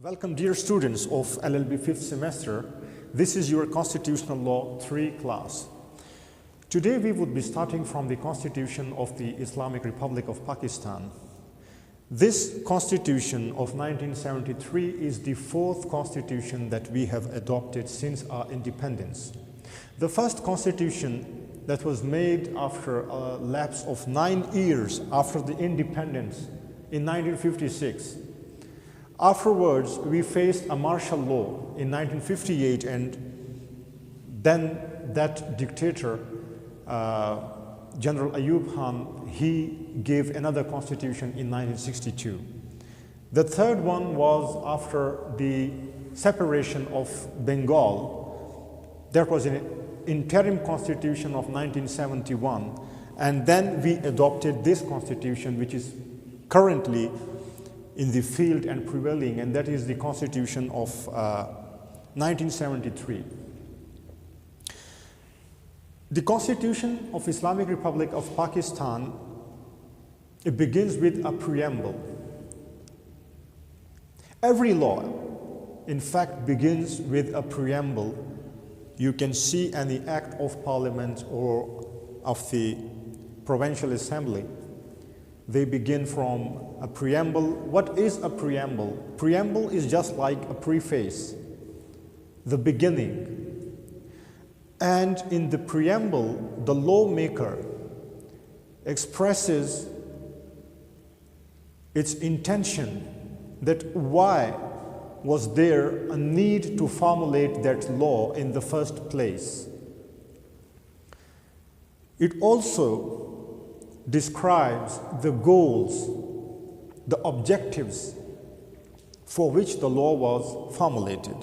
Welcome, dear students of LLB 5th semester. This is your Constitutional Law 3 class. Today we would be starting from the Constitution of the Islamic Republic of Pakistan. This Constitution of 1973 is the fourth Constitution that we have adopted since our independence. The first Constitution that was made after a lapse of 9 years after the independence in 1956. Afterwards, we faced a martial law in 1958, and then that dictator, General Ayub Khan, he gave another constitution in 1962. The third one was after the separation of Bengal. There was an interim constitution of 1971, and then we adopted this constitution, which is currently in the field and prevailing, and that is the Constitution of 1973. The Constitution of Islamic Republic of Pakistan, it begins with a preamble. Every law, in fact, begins with a preamble. You can see any act of parliament or of the provincial assembly. They begin from a preamble. What is a preamble? Preamble is just like a preface, the beginning. And in the preamble, the lawmaker expresses its intention that why was there a need to formulate that law in the first place. It also describes the goals, the objectives for which the law was formulated.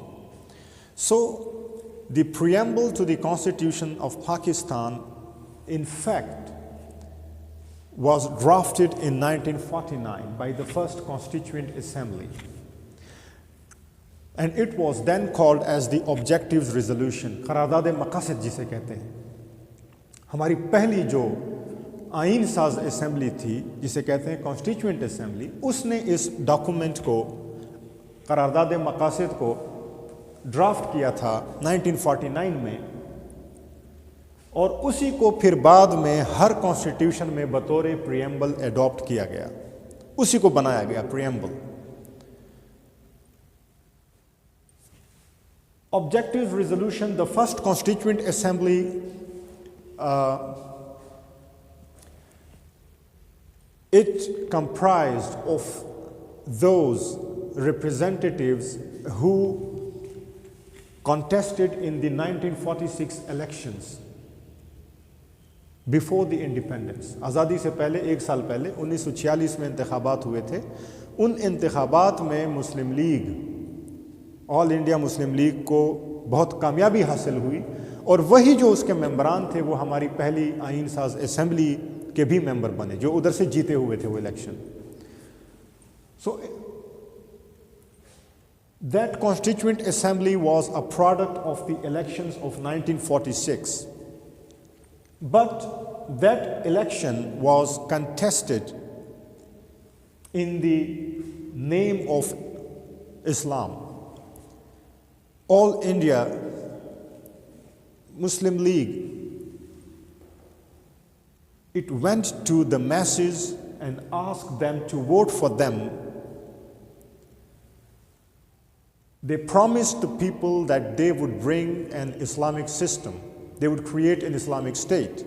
So, the preamble to the Constitution of Pakistan, in fact, was drafted in 1949 by the first Constituent Assembly. And it was then called as the Objectives Resolution, Qaraardad Maqasid जिसे कहते हैं. हमारी पहली जो आइन साज assembly थी, जिसे कहते हैं कॉन्स्टिट्यूएंट असेंबली, उसने इस डॉक्यूमेंट को, करारदाद मकासद को ड्राफ्ट किया था 1949 में, और उसी को फिर बाद में हर कॉन्स्टिट्यूशन में बतौर प्रीएम्बल एडॉप्ट किया गया, उसी को बनाया गया preamble. Objective resolution, the first constituent assembly it comprised of those representatives who contested in the 1946 elections before the independence. आज़ादी से पहले, एक साल पहले 1946 में इंतखाबात हुए थे. उन इंतखाबात में मुस्लिम लीग, ऑल इंडिया मुस्लिम लीग को बहुत कामयाबी हासिल हुई, और वही जो उसके मेंबरान थे वो हमारी पहली आइन साज असेंबली के भी मेंबर बने, जो उधर से जीते हुए थे वो election. So that Constituent Assembly was a product of the elections of 1946. But that election was contested in the name of Islam. All India Muslim League, it went to the masses and asked them to vote for them. They promised the people that they would bring an Islamic system. They would create an Islamic state.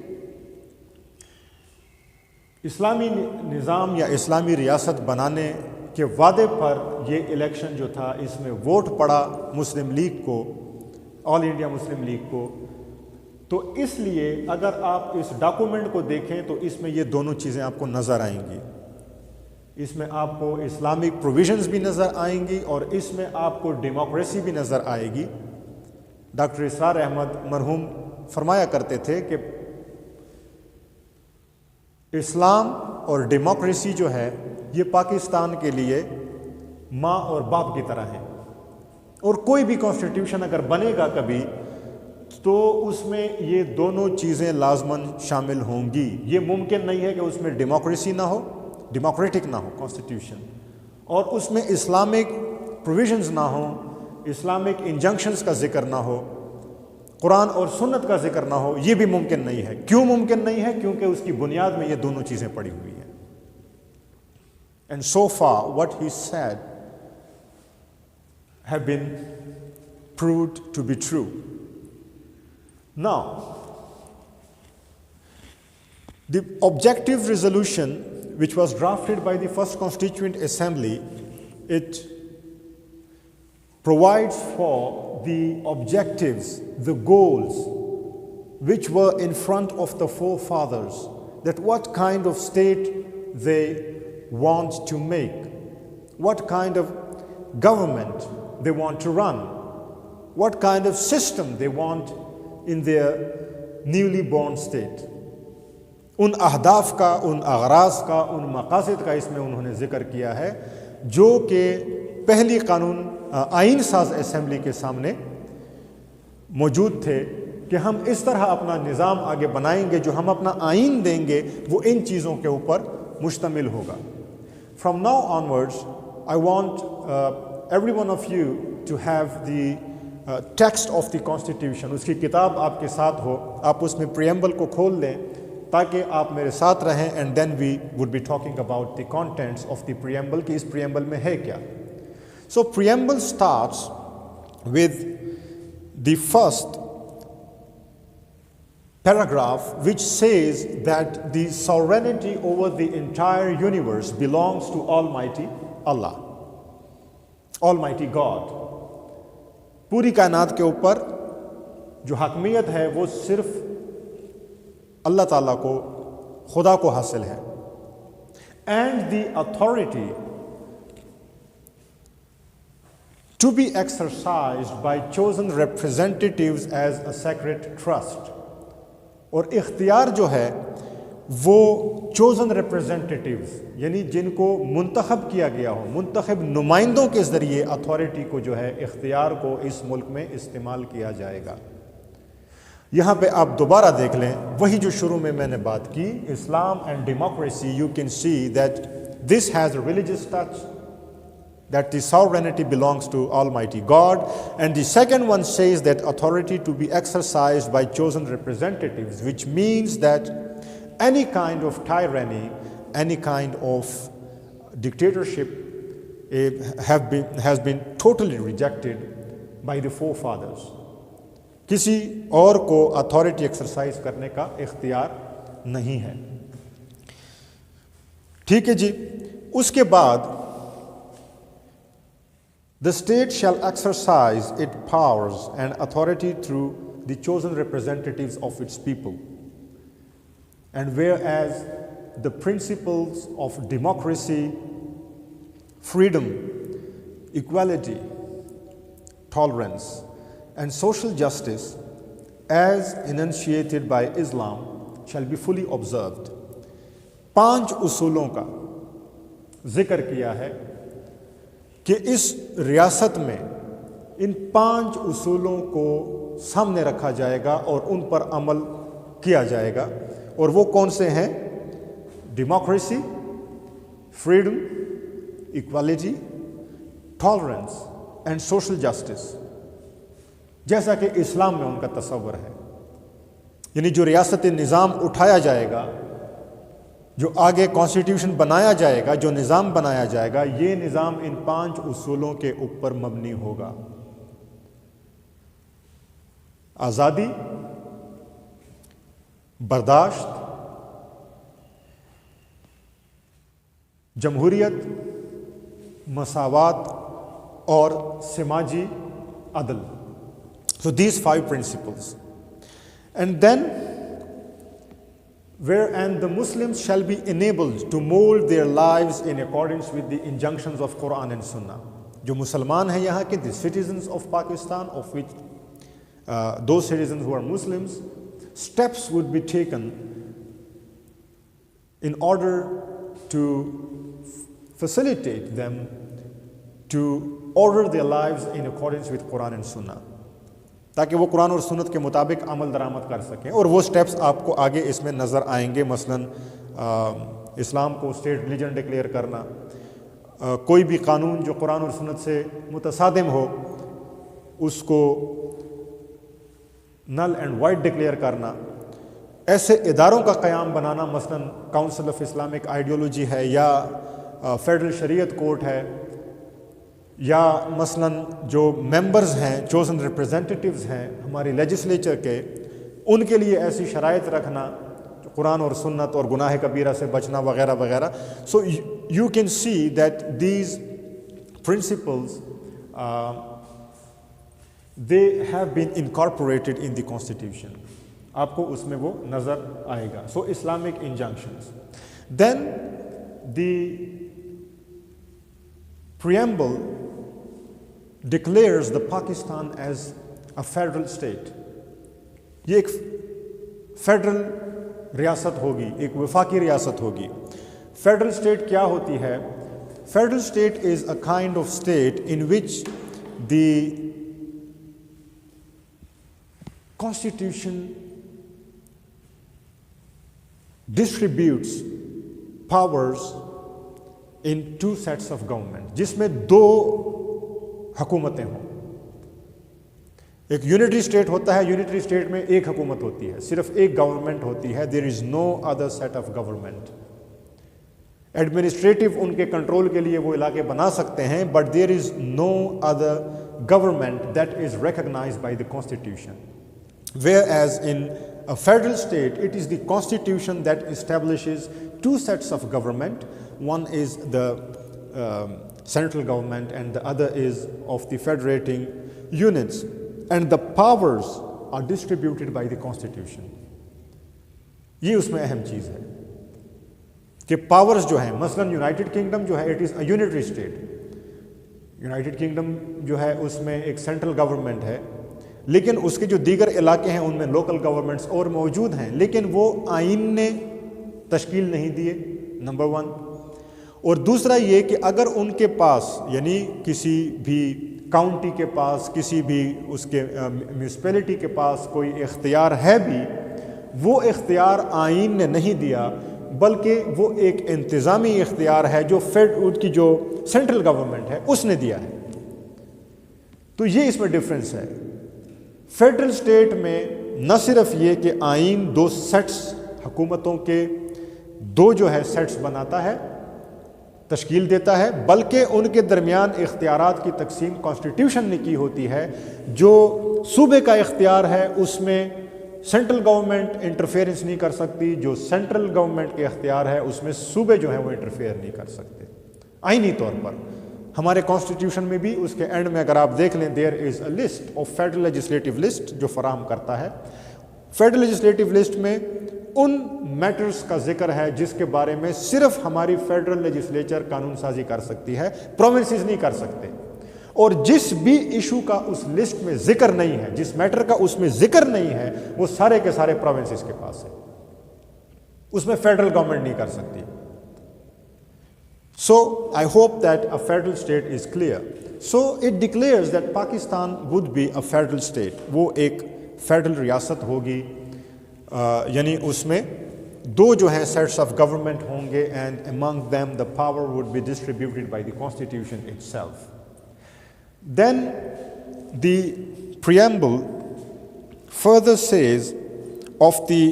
इस्लामी निज़ाम या इस्लामी रियासत बनाने के वादे पर ये election जो था, इसमें वोट पड़ा मुस्लिम लीग को, ऑल इंडिया मुस्लिम लीग को. तो इसलिए अगर आप इस डॉक्यूमेंट को देखें तो इसमें ये दोनों चीज़ें आपको नज़र आएंगी. इसमें आपको इस्लामिक प्रोविजंस भी नज़र आएंगी और इसमें आपको डेमोक्रेसी भी नज़र आएगी. डॉक्टर इसरार अहमद मरहूम फरमाया करते थे कि इस्लाम और डेमोक्रेसी जो है ये पाकिस्तान के लिए माँ और बाप की तरह है, और कोई भी कॉन्स्टिट्यूशन अगर बनेगा कभी तो उसमें ये दोनों चीज़ें लाजमन शामिल होंगी. ये मुमकिन नहीं है कि उसमें डेमोक्रेसी ना हो, डेमोक्रेटिक ना हो कॉन्स्टिट्यूशन, और उसमें इस्लामिक प्रोविजंस ना हो, इस्लामिक इंजंक्शंस का जिक्र ना हो, कुरान और सुन्नत का जिक्र ना हो, ये भी मुमकिन नहीं है। क्यों मुमकिन नहीं है? क्योंकि उसकी बुनियाद में ये दोनों चीज़ें पड़ी हुई हैं। And so far what he said have been proved to be true. Now, the objective resolution which was drafted by the First Constituent Assembly, it provides for the objectives, the goals which were in front of the forefathers, that what kind of state they want to make, what kind of government they want to run, what kind of system they want in their newly born state. उन अहदाफ का, उन अगराज का, उन मकासद का इसमें उन्होंने जिक्र किया है जो कि पहली कानून आइन साज असेंबली के सामने मौजूद थे कि हम इस तरह अपना निज़ाम आगे बनाएंगे, जो हम अपना आइन देंगे वो इन चीज़ों के ऊपर मुश्तमिल होगा। From now onwards, I want every one of you to have the text of the constitution. उसकी किताब आपके साथ हो, आप उसमें preamble को खोल लें ताकि आप मेरे साथ रहें, and then we would be talking about the contents of the preamble कि इस preamble में है क्या। So preamble starts with the first paragraph which says that the sovereignty over the entire universe belongs to Almighty Allah, Almighty God. पूरी कायनात के ऊपर जो हकमियत है वो सिर्फ अल्लाह ताला को, खुदा को हासिल है। And the authority to be exercised by chosen representatives as a sacred trust. और इख्तियार जो है वो चोज़न रिप्रेजेंटेटिव्स यानी जिनको मुंतखब किया गया हो, मुंतखब नुमाइंदों के ज़रिए अथॉरिटी को जो है, इख्तियार को इस मुल्क में इस्तेमाल किया जाएगा। यहाँ पे आप दोबारा देख लें वही जो शुरू में मैंने बात की, इस्लाम and democracy, you can see that this has a religious touch, that the sovereignty belongs to Almighty God, and the second one says that authority to be exercised by chosen representatives, which means that any kind of tyranny, any kind of dictatorship has been totally rejected by the forefathers. किसी और को authority exercise करने का इख्तियार नहीं है। ठीक है जी। उसके बाद the state shall exercise its powers and authority through the chosen representatives of its people. And whereas the principles of democracy, freedom, equality, tolerance, and social justice as enunciated by Islam shall be fully observed. 5 उसूलों का जिक्र किया है कि इस रियासत में इन 5 उसूलों को सामने रखा जाएगा और उन पर अमल किया जाएगा। और वो कौन से हैं? Democracy, freedom, equality, tolerance and social justice, जैसा कि इस्लाम में उनका तस्वर है। यानी जो रियासती निज़ाम उठाया जाएगा, जो आगे कॉन्स्टिट्यूशन बनाया जाएगा, जो निज़ाम बनाया जाएगा, ये निज़ाम इन 5 उसूलों के ऊपर मबनी होगा। आज़ादी, बर्दाश्त, जमहूरियत, मसावात और समाजी अदल। So these 5 principles. And then wherein the Muslims shall be enabled to mold their lives in accordance with the injunctions of Quran and Sunnah. जो मुसलमान हैं यहाँ के, the citizens of Pakistan, of which those citizens who are Muslims, steps would be taken in order to facilitate them to order their lives in accordance with Quran and Sunnah, ताकि वो कुरान और सुन्नत के मुताबिक अमल दरामद कर सकें। और वो स्टेप्स आपको आगे इसमें नज़र आएंगे, मसलन इस्लाम को स्टेट रिलीजन डिक्लेयर करना, कोई भी कानून जो कुरान और सुन्नत से मुतसादिम हो उसको नल एंड वाइड डिक्लेयर करना, ऐसे इदारों का क़याम बनाना, मसलन काउंसिल ऑफ इस्लामिक आइडियोलॉजी है या फेडरल शरीयत कोर्ट है, या मसलन जो मेंबर्स हैं, चोजन रिप्रेजेंटेटिव्स हैं हमारी लेजिस्लेचर के, उनके लिए ऐसी शराइत रखना कुरान और सुन्नत और गुनाह कबीरा से बचना वगैरह वगैरह. So you can see that these principles they have been incorporated in the constitution. आपको उसमें वो नज़र आएगा. So Islamic injunctions. Then the preamble declares the Pakistan as a federal state. ये एक फेडरल रियासत होगी, एक वफाकी रियासत होगी. फेडरल स्टेट क्या होती है? Federal state is a kind of state in which the constitution distributes powers in two sets of government, जिसमें दो हुकूमतें हों. एक यूनिटरी स्टेट होता है, यूनिटरी स्टेट में एक हुकूमत होती है, सिर्फ एक गवर्नमेंट होती है. There is no other set of government. Administrative उनके कंट्रोल के लिए वो इलाके बना सकते हैं, but there is no other government that is recognised by the constitution. Whereas in a federal state, it is the constitution that establishes two sets of government. One is the central government and the other is of the federating units. And the powers are distributed by the constitution. ये उसमें अहम चीज़ है कि powers जो हैं, मसलन United kingdom जो है, it is a unitary state. United kingdom जो है उसमें एक सेंट्रल गवर्नमेंट है, लेकिन उसके जो दीगर इलाके हैं उनमें लोकल गवर्नमेंट्स और मौजूद हैं, लेकिन वो आइन ने तश्कील नहीं दिए, नंबर वन. और दूसरा ये कि अगर उनके पास, यानी किसी भी काउंटी के पास, किसी भी उसके म्यूनसिपैलिटी के पास कोई इख्तियार है भी, वो इख्तियार आइन ने नहीं दिया, बल्कि वो एक इंतज़ामी इख्तियार है जो उनकी जो सेंट्रल गवर्नमेंट है उसने दिया है. तो ये इसमें डिफरेंस है. फेडरल स्टेट में न सिर्फ ये कि आइन दो सेट्स, हुकूमतों के दो जो है सेट्स बनाता है, तश्कील देता है, बल्कि उनके दरमियान इख्तियारात की तकसीम कॉन्स्टिट्यूशन ने की होती है. जो सूबे का इख्तियार है उसमें सेंट्रल गवर्नमेंट इंटरफेरेंस नहीं कर सकती, जो सेंट्रल गवर्नमेंट के इख्तियार है उसमें सूबे जो है वो इंटरफेयर नहीं कर सकते. आइनी तौर पर हमारे कॉन्स्टिट्यूशन में भी उसके एंड में अगर आप देख लें, there is a list of federal legislative list जो फराहम करता है. फेडरल लेजिस्लेटिव लिस्ट में उन मैटर्स का जिक्र है जिसके बारे में सिर्फ हमारी फेडरल लेजिस्लेचर कानून साजी कर सकती है, प्रोविंसेस नहीं कर सकते. और जिस भी इशू का उस लिस्ट में जिक्र नहीं है, जिस मैटर का उसमें जिक्र नहीं है, वो सारे के सारे प्रोविंसेस के पास है, उसमें फेडरल गवर्नमेंट नहीं कर सकती. So I hope that a federal state is clear. So it declares that Pakistan would be a federal state. वो एक फेडरल रियासत होगी, यानी उसमें दो जो हैं सेट्स ऑफ गवर्नमेंट होंगे, and among them the power would be distributed by the constitution itself. Then the preamble further says of the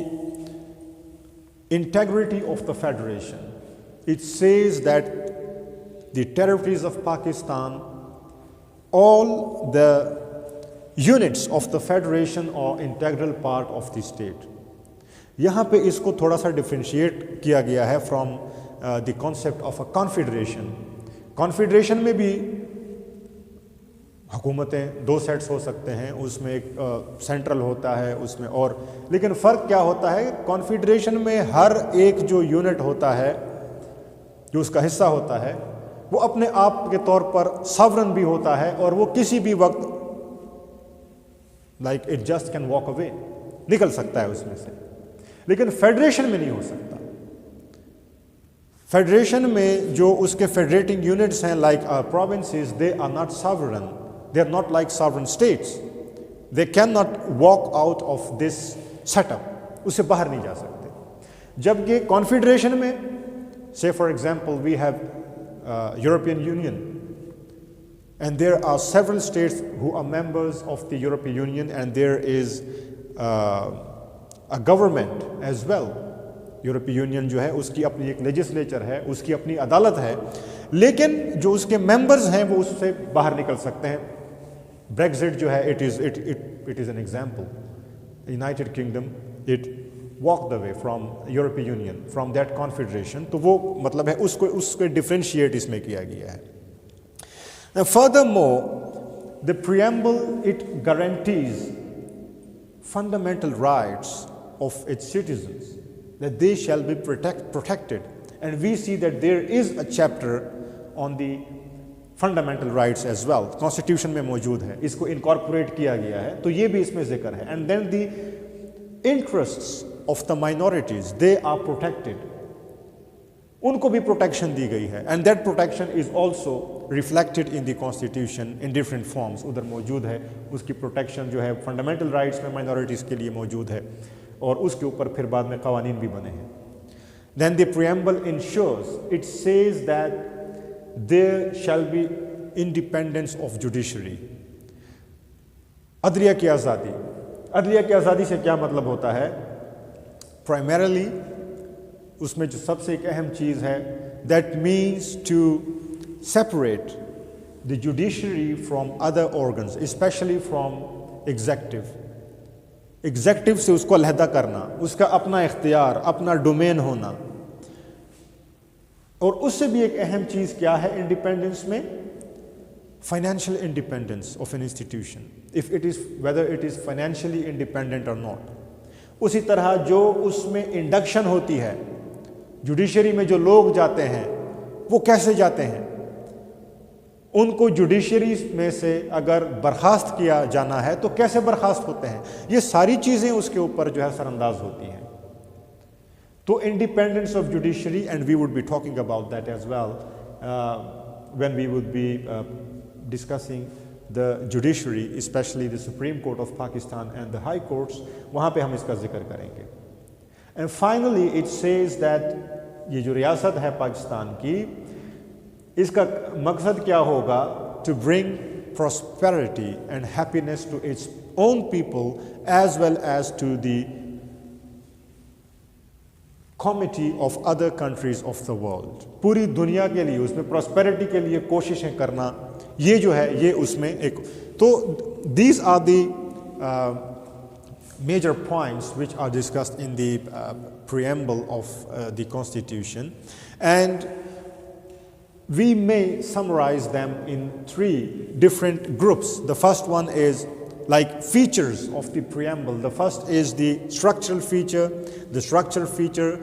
integrity of the federation. It says that the territories of Pakistan, all the units of the federation are integral part of the state. यहाँ पे इसको थोड़ा सा differentiate किया गया है from the concept of a confederation. Confederation में भी हुकूमतें दो सेट्स हो सकते हैं, उसमें एक सेंट्रल होता है उसमें, और लेकिन फ़र्क क्या होता है, कॉन्फेडरेशन में हर एक जो यूनिट होता है, जो उसका हिस्सा होता है, वो अपने आप के तौर पर सॉवरन भी होता है, और वो किसी भी वक्त like it just can walk away, निकल सकता है उसमें से. लेकिन फेडरेशन में नहीं हो सकता. फेडरेशन में जो उसके फेडरेटिंग यूनिट्स हैं, like provinces, they are not sovereign, they are not like sovereign states, they can not walk out of this setup, उससे बाहर नहीं जा सकते. जबकि कॉन्फेडरेशन में, say for example we have European Union. And there are several states who are members of the European Union, and there is a government as well. यूरोपीय union जो है उसकी अपनी एक लेजिस्लेचर है, उसकी अपनी अदालत है, लेकिन जो उसके मेंबर्स हैं वो उससे बाहर निकल सकते हैं. ब्रेक्सिट जो है it is an example. United kingdom it walk the way from यूरोपीय यूनियन, फ्रॉम दैट कॉन्फेडरेशन. तो वो मतलब है उसको डिफ्रेंशिएट इसमें किया गया है. Furthermore, the preamble, it guarantees fundamental rights of its citizens, that they shall be protected. And we see that there is a chapter on the fundamental rights as well. Constitution में मौजूद है, इसको incorporate किया गया है, तो ये भी इसमें जिक्र है. And then the interests of the minorities, they are protected. उनको भी प्रोटेक्शन दी गई है. And that protection is also reflected in the constitution in different forms. उधर मौजूद है उसकी प्रोटेक्शन जो है फंडामेंटल राइट्स में माइनॉरिटीज़ के लिए मौजूद है, और उसके ऊपर फिर बाद में कवानीन भी बने हैं. Then the preamble ensures, it says that there shall be independence of judiciary. अदलिया की आज़ादी. अदलिया की आज़ादी से क्या मतलब होता है? प्राइमरली उसमें जो सबसे एक अहम चीज़ है, that means to separate the judiciary from other organs, specially from executive. Executive से उसको अलहदा करना, उसका अपना इख्तियार, अपना डोमेन होना. और उससे भी एक अहम चीज़ क्या है इंडिपेंडेंस में? Financial independence of an institution, if it is whether it is financially independent और नॉट. उसी तरह जो उसमें इंडक्शन होती है, जुडिशरी में जो लोग जाते हैं वो कैसे जाते हैं? उनको जुडिशरी में से अगर बर्खास्त किया जाना है तो कैसे बर्खास्त होते हैं? ये सारी चीज़ें उसके ऊपर जो है सरअंदाज होती हैं. तो independence of judiciary, and we would be talking about that as well when we would be discussing the judiciary, specially the supreme court of Pakistan and the high courts. वहाँ पे हम इसका जिक्र करेंगे. And finally it says that ये जो रियासत है पाकिस्तान की, इसका मकसद क्या होगा? To bring prosperity and happiness to its own people as well as to the comity of other countries of the world. पूरी दुनिया के लिए उसमें प्रॉस्पेरिटी के लिए कोशिशें करना, ये जो है ये उसमें एक. तो these are the major points which are discussed in the preamble of the Constitution, and we may summarize them in 3 different groups. The first one is like features of the preamble. The first is the structural feature. The structural feature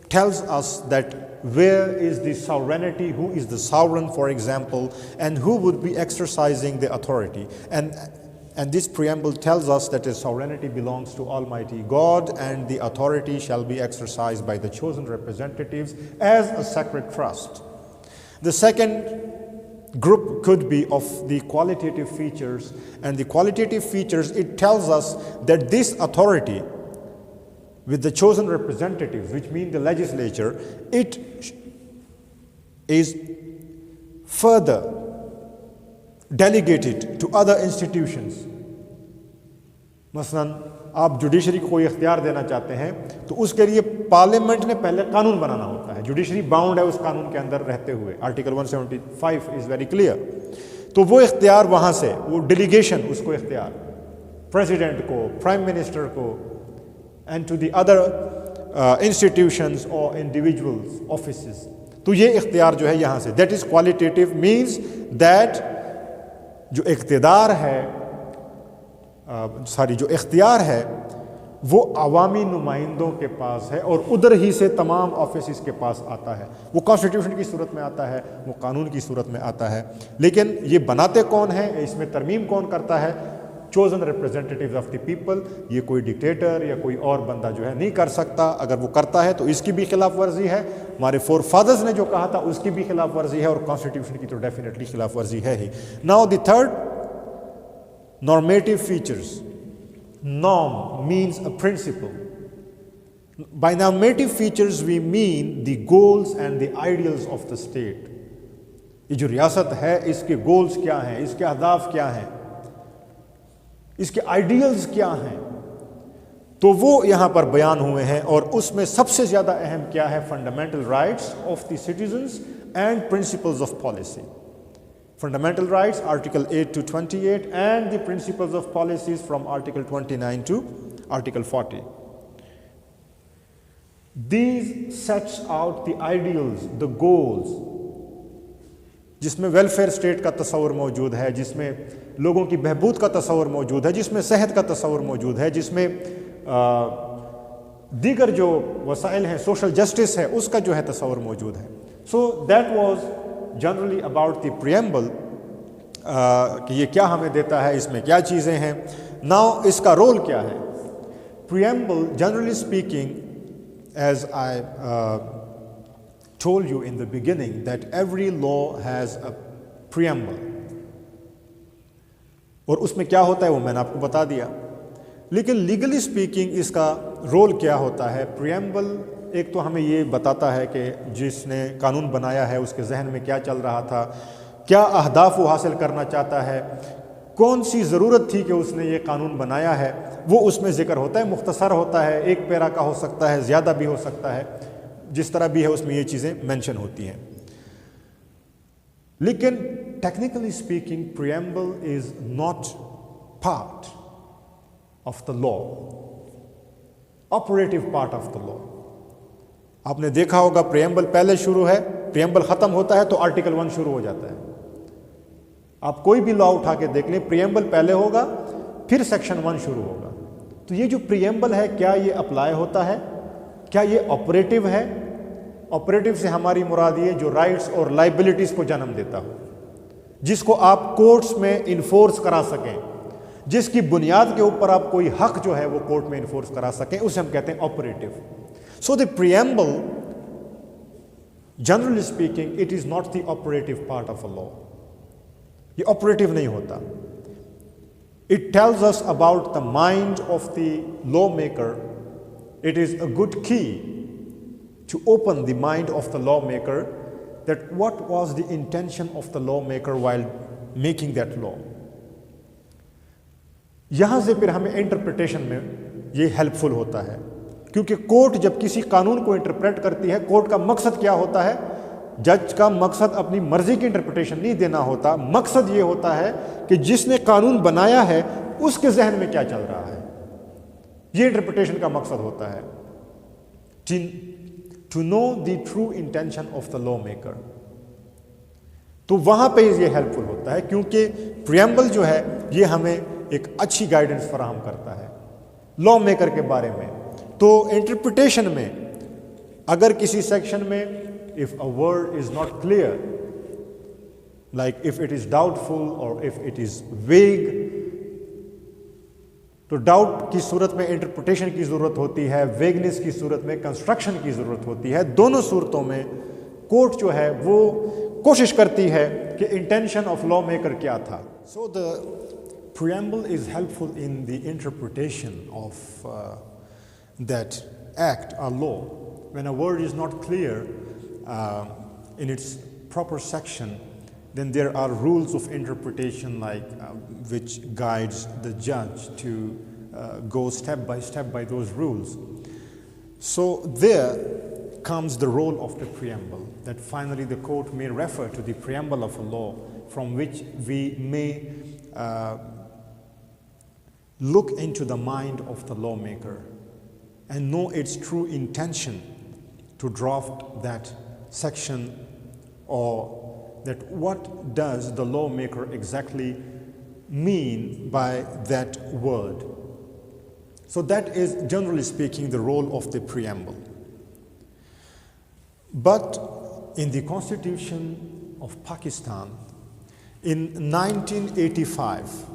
tells us that where is the sovereignty, who is the sovereign, for example, and who would be exercising the authority. And this preamble tells us that the sovereignty belongs to Almighty God, and the authority shall be exercised by the chosen representatives as a sacred trust. The second group could be of the qualitative features, and the qualitative features, it tells us that this authority with the chosen representatives, which mean the legislature, it is further delegated to other institutions. मसलन आप judiciary को कोई इख्तियार देना चाहते हैं तो उसके लिए पार्लियामेंट ने पहले कानून बनाना होता है. जुडिशरी बाउंड है उस कानून के अंदर रहते हुए. Article 175 is very clear. तो वो इख्तियार वहाँ से, वो डेलीगेशन, उसको इख्तियार प्रेसिडेंट को, प्राइम मिनिस्टर को, and to the other institutions और इंडिविजुअल्स ऑफिसेस. तो ये इख्तियार जो है यहाँ से, that is qualitative, means that जो इख्तियार है, जो इख्तियार है वो अवामी नुमाइंदों के पास है और उधर ही से तमाम ऑफिस के पास आता है. वो कॉन्स्टिट्यूशन की सूरत में आता है, वो कानून की सूरत में आता है. लेकिन ये बनाते कौन है, इसमें तरमीम कौन करता है? Chosen representatives of the people. ये कोई डिक्टेटर या कोई और बंदा जो है नहीं कर सकता. अगर वो करता है तो इसकी भी खिलाफ वर्जी है. हमारे फोर फादर्स ने जो कहा था उसकी भी खिलाफ वर्जी है, और कॉन्स्टिट्यूशन की तो डेफिनेटली खिलाफ वर्जी है ही. Now the third, normative features. Norm means a principle. By normative features we mean the goals and the ideals of the state. ये जो रियासत है इसके गोल्स क्या हैं, इसके अहदाफ क्या हैं, इसके आइडियल्स क्या हैं, तो वो यहाँ पर बयान हुए हैं। और उसमें सबसे ज़्यादा अहम क्या है, fundamental rights of the citizens and principles of policy. Fundamental rights article 8 to 28 and the principles of policies from article 29 to article 40. These sets out the ideals, the goals, जिसमें वेलफेयर स्टेट का तस्वर मौजूद है, जिसमें लोगों की बहबूद का तस्वर मौजूद है, जिसमें सेहत का तस्वर मौजूद है, जिसमें दीगर जो वसाइल हैं, सोशल जस्टिस है, उसका जो है तस्वर मौजूद है। So that was generally about the preamble, कि ये क्या हमें देता है, इसमें क्या चीज़ें हैं। नाउ इसका रोल क्या है। Preamble generally speaking, as I told you in the beginning that every law has a preamble, और उसमें क्या होता है वो मैंने आपको बता दिया। लेकिन लीगली स्पीकिंग इसका रोल क्या होता है। प्रीएम्बल एक तो हमें ये बताता है कि जिसने कानून बनाया है उसके जहन में क्या चल रहा था, क्या अहदाफ वो हासिल करना चाहता है, कौन सी ज़रूरत थी कि उसने ये कानून बनाया है, वो उसमें जिक्र होता है। मुख्तसर होता है, एक पैरा का हो सकता है, ज़्यादा भी हो सकता है, जिस तरह भी है उसमें ये चीज़ें मेंशन होती हैं। लेकिन technically speaking preamble is not part of the law, operative part of the law. आपने देखा होगा प्रीएम्बल पहले शुरू है, प्रीएम्बल ख़त्म होता है तो आर्टिकल 1 शुरू हो जाता है। आप कोई भी लॉ उठा के देख लें, प्रीएम्बल पहले होगा फिर सेक्शन 1 शुरू होगा। तो ये जो प्रीएम्बल है, क्या ये अप्लाई होता है, क्या ये ऑपरेटिव है। ऑपरेटिव से हमारी मुराद ये जो राइट्स और लाइबिलिटीज़ को जन्म देता हो, जिसको आप कोर्ट्स में इन्फोर्स करा सकें, जिसकी बुनियाद के ऊपर आप कोई हक जो है वो कोर्ट में इन्फोर्स करा सकें, उसे हम कहते हैं operative. So the preamble generally speaking it is not the operative part of a law. ये ऑपरेटिव नहीं होता। It tells us about the mind of the law maker. It is a good key to open the mind of the lawmaker, that what was the intention of the lawmaker while making that law. यहाँ से फिर हमें interpretation में ये helpful होता है, क्योंकि court जब किसी कानून को इंटरप्रेट करती है, कोर्ट का मकसद क्या होता है। जज का मकसद अपनी मर्जी की इंटरप्रिटेशन नहीं देना होता, मकसद ये होता है कि जिसने कानून बनाया है उसके जहन में क्या चल रहा है, ये इंटरप्रिटेशन का मकसद होता है। To know the true intention of the lawmaker. तो वहां पे ये हेल्पफुल होता है, क्योंकि प्रीएम्बल जो है ये हमें एक अच्छी गाइडेंस फराहम करता है लॉ मेकर के बारे में। तो इंटरप्रिटेशन में अगर किसी सेक्शन में if a word is not clear, like if it is doubtful और इफ इट इज वेग, तो डाउट की सूरत में इंटरप्रिटेशन की ज़रूरत होती है, वेगनेस की सूरत में कंस्ट्रक्शन की ज़रूरत होती है। दोनों सूरतों में कोर्ट जो है वो कोशिश करती है कि इंटेंशन ऑफ लॉ मेकर क्या था। So the preamble is helpful in the interpretation of that act or law. When a word is not clear in its proper section, then there are rules of interpretation which guides the judge to go step by those rules. So there comes the role of the preamble, that finally the court may refer to the preamble of a law from which we may look into the mind of the lawmaker and know its true intention to draft that section, or that what does the lawmaker exactly mean by that word. So that is generally speaking the role of the preamble. But in the Constitution of Pakistan in 1985,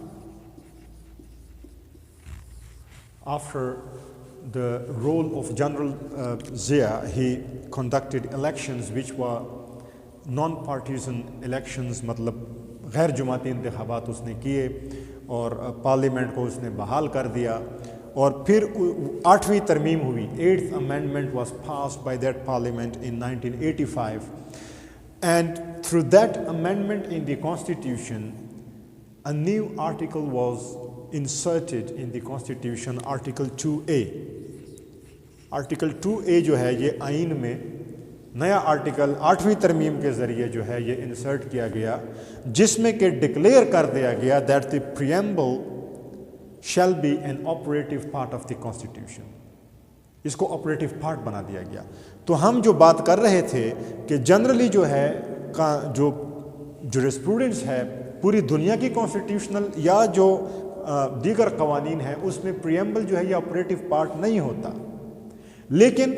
after the role of General Zia, he conducted elections which were non-partisan elections, मतलब गैर जुमाती इंतखाबात उसने किए और parliament को उसने बहाल कर दिया। और फिर 8वीं तरमीम हुई, 8th amendment was passed by that parliament in 1985, and through that amendment in the Constitution, a new article was inserted in the Constitution, Article 2A. Article 2A जो है ये आइन में नया आर्टिकल 8वीं तरमीम के ज़रिए जो है ये इंसर्ट किया गया, जिसमें कि डिक्लेयर कर दिया गया that the preamble shall be an operative part of the constitution. इसको ऑपरेटिव पार्ट बना दिया गया। तो हम जो बात कर रहे थे कि जनरली जो है जो जुरिस्प्रूडेंस है पूरी दुनिया की कॉन्स्टिट्यूशनल या जो दीगर कवानीन है उसमें प्रीएम्बल जो है ये ऑपरेटिव पार्ट नहीं होता, लेकिन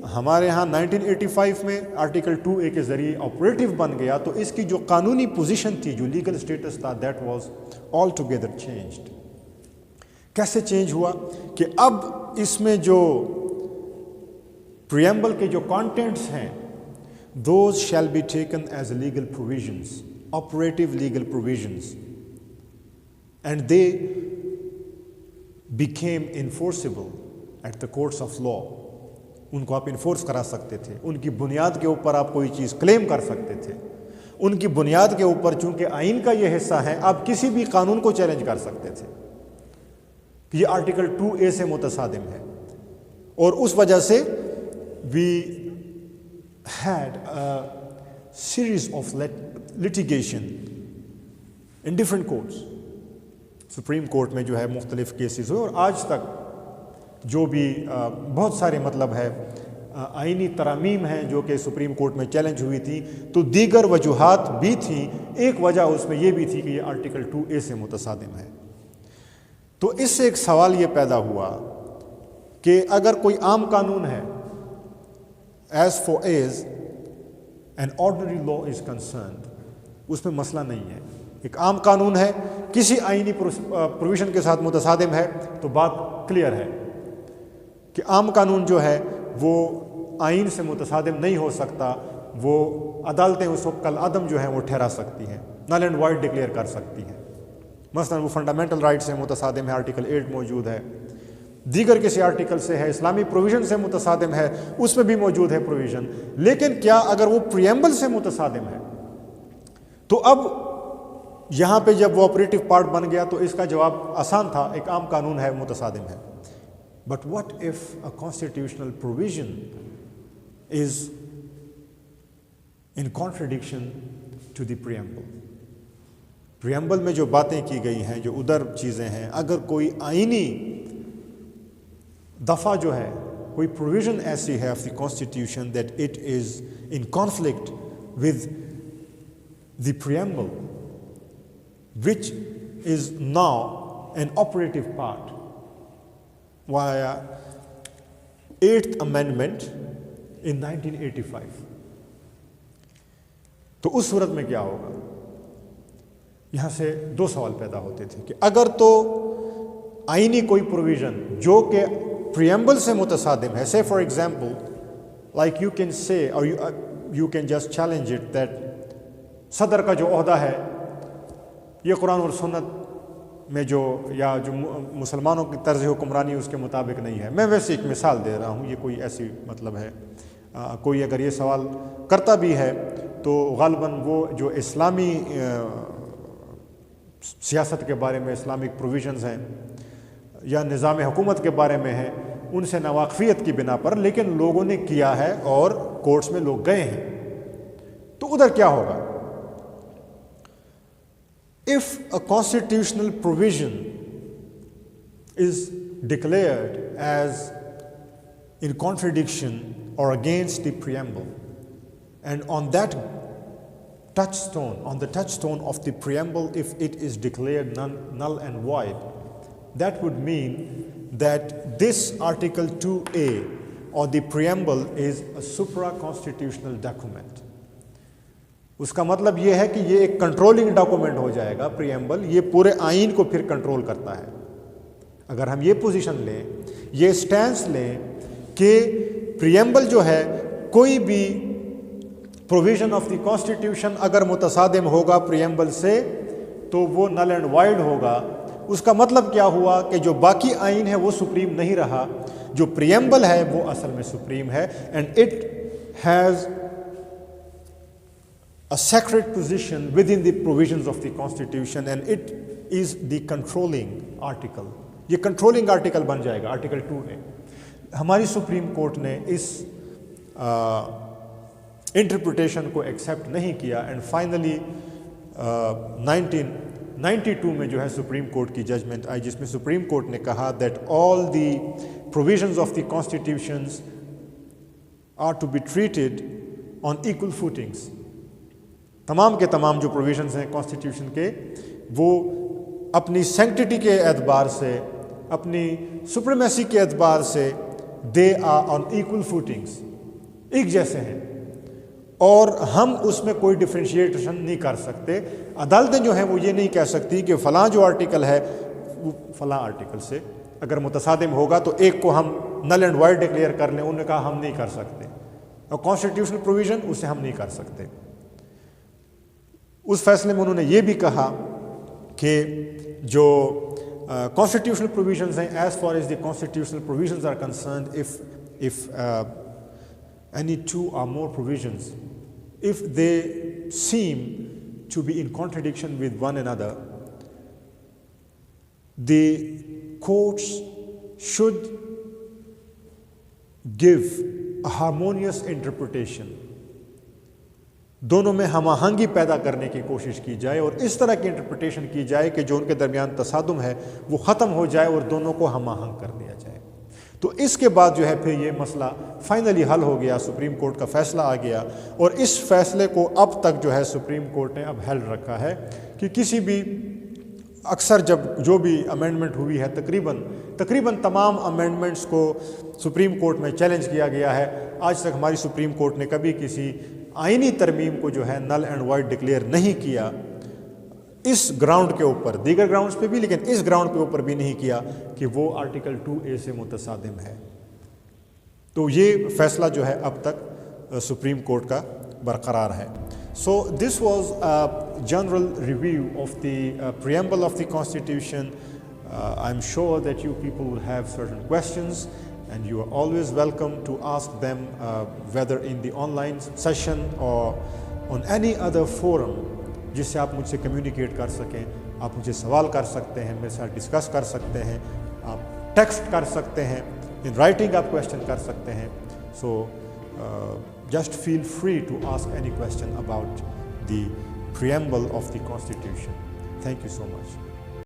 हमारे यहाँ 1985 में आर्टिकल 2A के ज़रिए ऑपरेटिव बन गया। तो इसकी जो कानूनी पोजीशन थी, जो लीगल स्टेटस था, that was all together changed. कैसे चेंज हुआ कि अब इसमें जो प्रीएम्बल के जो कंटेंट्स हैं, those shall be taken as legal provisions, operative legal provisions, and they became enforceable at the courts of law. उनको आप इन्फोर्स करा सकते थे, उनकी बुनियाद के ऊपर आप कोई चीज़ क्लेम कर सकते थे, उनकी बुनियाद के ऊपर चूंकि आइन का ये हिस्सा है आप किसी भी कानून को चैलेंज कर सकते थे कि ये आर्टिकल 2A से मुतसादिम है। और उस वजह से we had a series of litigation in different courts. Supreme court में जो है मुख्तलिफ केसेस हुए और आज तक जो भी बहुत सारे मतलब है आइनी तरामीम हैं जो कि सुप्रीम कोर्ट में चैलेंज हुई थी, तो दीगर वजूहात भी थी। एक वजह उसमें यह भी थी कि ये आर्टिकल 2A से मुतसादिम है। तो इससे एक सवाल ये पैदा हुआ कि अगर कोई आम कानून है, as far as an ordinary law is concerned, उसमें मसला नहीं है। एक आम कानून है, किसी आइनी प्रोविजन के साथ मुतसादिम है, तो बात क्लियर है कि आम कानून जो है वो आइन से मुतसादिम नहीं हो सकता। वो अदालतें उस वक्त कल अदम जो है वो ठहरा सकती हैं, नल एंड वाइड डिक्लेयर कर सकती हैं। मसलन वो फंडामेंटल राइट से मुतसादिम है, आर्टिकल 8 मौजूद है, दीगर किसी आर्टिकल से है, इस्लामी प्रोविजन से मुतसादिम है, उसमें भी मौजूद है प्रोविजन। लेकिन क्या अगर वो प्रीएम्बल से मुतसादिम है, तो अब यहाँ पे जब वो ऑपरेटिव पार्ट बन गया तो इसका जवाब आसान था, एक आम कानून है, मुतसादिम है। But what if a constitutional provision is in contradiction to the preamble? Preamble में जो बातें की गई हैं, जो उधर चीज़ें हैं, अगर कोई आइनी दफ़ा जो है, कोई प्रोविज़न ऐसी है of the constitution that it is in conflict with the preamble which is now an operative part via 8th Amendment in 1985, तो उस सूरत में क्या होगा? यहां से दो सवाल पैदा होते थे कि अगर तो आईनी कोई प्रोविजन जो कि प्रीएम्बल से मुतसादिम है, say for example like you can say और you can just challenge it that सदर का जो ओहदा है ये कुरान और सुन्नत में जो या जो मुसलमानों की तर्ज हुक्मरानी उसके मुताबिक नहीं है। मैं वैसे एक मिसाल दे रहा हूँ, ये कोई ऐसी मतलब है कोई अगर ये सवाल करता भी है तो गालिबन वो जो इस्लामी सियासत के बारे में, इस्लामिक प्रोविजंस हैं या निज़ाम हुकूमत के बारे में है, उनसे नावाकफियत की बिना पर, लेकिन लोगों ने किया है और कोर्ट्स में लोग गए हैं, तो उधर क्या होगा? If a constitutional provision is declared as in contradiction or against the preamble, and on that touchstone, on the touchstone of the preamble, if it is declared null and void, that would mean that this Article 2A or the preamble is a supra-constitutional document. उसका मतलब ये है कि ये एक controlling document हो जाएगा preamble, ये पूरे आइन को फिर कंट्रोल करता है। अगर हम ये पोजीशन लें, ये स्टैंस लें कि प्रीएम्बल जो है कोई भी प्रोविजन ऑफ द कॉन्स्टिट्यूशन अगर मुतसादिम होगा प्रीएम्बल से तो वो नल एंड वाइड होगा, उसका मतलब क्या हुआ कि जो बाकी आइन है वो सुप्रीम नहीं रहा, जो प्रीएम्बल है वो असल में सुप्रीम है, and it has a sacred position within the provisions of the constitution and it is the controlling article. ये controlling article बन जाएगा आर्टिकल 2A। हमारी सुप्रीम कोर्ट ने इस इंटरप्रिटेशन को एक्सेप्ट नहीं किया एंड फाइनली 1992 में जो है सुप्रीम कोर्ट की जजमेंट आई जिसमें सुप्रीम कोर्ट ने कहा that all the provisions of the constitutions are to be treated on equal footings. तमाम के तमाम जो प्रोविजंस हैं कॉन्स्टिट्यूशन के वो अपनी सैंक्टिटी के एतबार से, अपनी सुप्रीमेसी के एतबार से दे आर ऑन इक्वल फूटिंग्स, एक जैसे हैं और हम उसमें कोई डिफ्रेंशिएशन नहीं कर सकते। अदालतें जो हैं वो ये नहीं कह सकती कि फ़लाँ जो आर्टिकल है वो फ़लाँ आर्टिकल से अगर मुतसादिम होगा तो एक को हम नल एंड वाइड डिक्लेयर कर लें, उन्होंने कहा हम नहीं कर सकते और कॉन्स्टिट्यूशनल प्रोविज़न उसे हम नहीं कर सकते। उस फैसले में उन्होंने ये भी कहा कि जो कॉन्स्टिट्यूशनल प्रोविजंस हैं as far as the constitutional provisions are concerned if any two or more provisions, if they seem to be in contradiction with one another, the courts should give a harmonious interpretation. दोनों में हमाहंगी पैदा करने की कोशिश की जाए और इस तरह की इंटरप्रिटेशन की जाए कि जो उनके दरमियान तसादुम है वो ख़त्म हो जाए और दोनों को हमाहंग कर दिया जाए। तो इसके बाद जो है फिर ये मसला फाइनली हल हो गया, सुप्रीम कोर्ट का फैसला आ गया और इस फैसले को अब तक जो है सुप्रीम कोर्ट ने अब हेल्ड रखा है कि किसी भी अक्सर जब जो भी अमेंडमेंट हुई है तकरीबन तमाम अमेंडमेंट्स को सुप्रीम कोर्ट में चैलेंज किया गया है। आज तक हमारी सुप्रीम कोर्ट ने कभी किसी आईनी तरमीम को जो है नल एंड वाइड डिक्लेयर नहीं किया इस ग्राउंड के ऊपर, दीगर ग्राउंड्स पे भी, लेकिन इस ग्राउंड के ऊपर भी नहीं किया कि वो आर्टिकल 2A से मुतसादिम है। तो ये फैसला जो है अब तक सुप्रीम कोर्ट का बरकरार है। So this was a general review of the preamble of the constitution. I'm sure that you people will have certain questions and you are always welcome to ask them whether in the online session or on any other forum जिससे आप मुझसे communicate कर सकें। आप मुझे सवाल कर सकते हैं, मेरे साथ डिस्कस कर सकते हैं, आप टेक्स्ट कर सकते हैं, इन राइटिंग आप क्वेश्चन कर सकते हैं। So just feel free to ask any question about the preamble of the Constitution. Thank you so much.